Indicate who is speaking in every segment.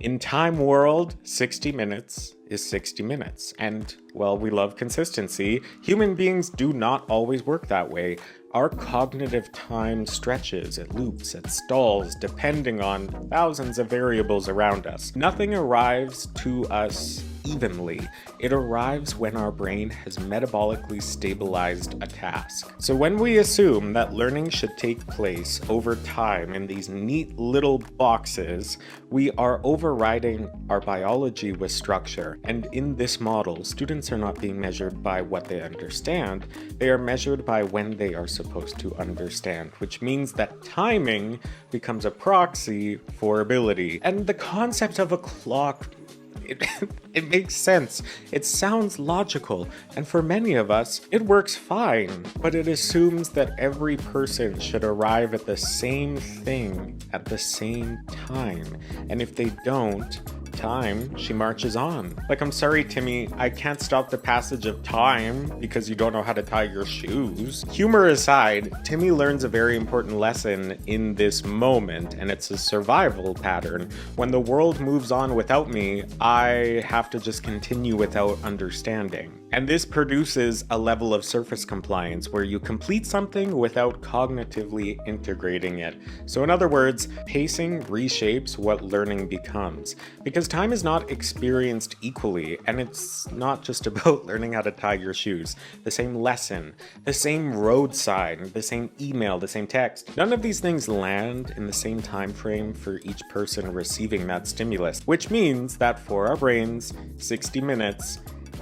Speaker 1: In Time World, 60 minutes is 60 minutes. And, well, we love consistency. Human beings do not always work that way. Our cognitive time stretches, it loops, it stalls, depending on thousands of variables around us. Nothing arrives to us evenly. It arrives when our brain has metabolically stabilized a task. So when we assume that learning should take place over time in these neat little boxes, we are overriding our biology with structure. And in this model, students are not being measured by what they understand, they are measured by when they are supposed to understand, which means that timing becomes a proxy for ability. And the concept of a clock, it makes sense. It sounds logical, and for many of us, it works fine, but it assumes that every person should arrive at the same thing at the same time, and if they don't, she marches on. Like, I'm sorry, Timmy, I can't stop the passage of time because you don't know how to tie your shoes. Humor aside, Timmy learns a very important lesson in this moment, and it's a survival pattern. When the world moves on without me, I have to just continue without understanding. And this produces a level of surface compliance where you complete something without cognitively integrating it. So in other words, pacing reshapes what learning becomes. Because time is not experienced equally, and it's not just about learning how to tie your shoes. The same lesson, the same road sign, the same email, the same text. None of these things land in the same time frame for each person receiving that stimulus, which means that for our brains, 60 minutes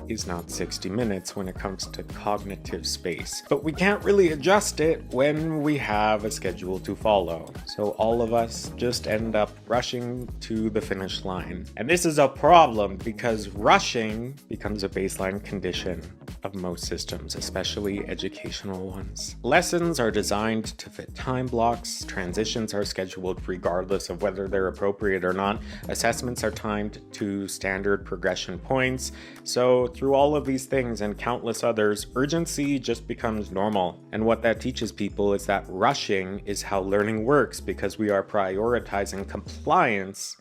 Speaker 1: is not 60 minutes when it comes to cognitive space. But we can't really adjust it when we have a schedule to follow. So all of us just end up rushing to the finish line. And this is a problem because rushing becomes a baseline condition of most systems, especially educational ones. Lessons are designed to fit time blocks, transitions are scheduled regardless of whether they're appropriate or not, assessments are timed to standard progression points. So through all of these things and countless others, urgency just becomes normal. And what that teaches people is that rushing is how learning works because we are prioritizing compliance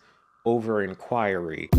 Speaker 1: over inquiry.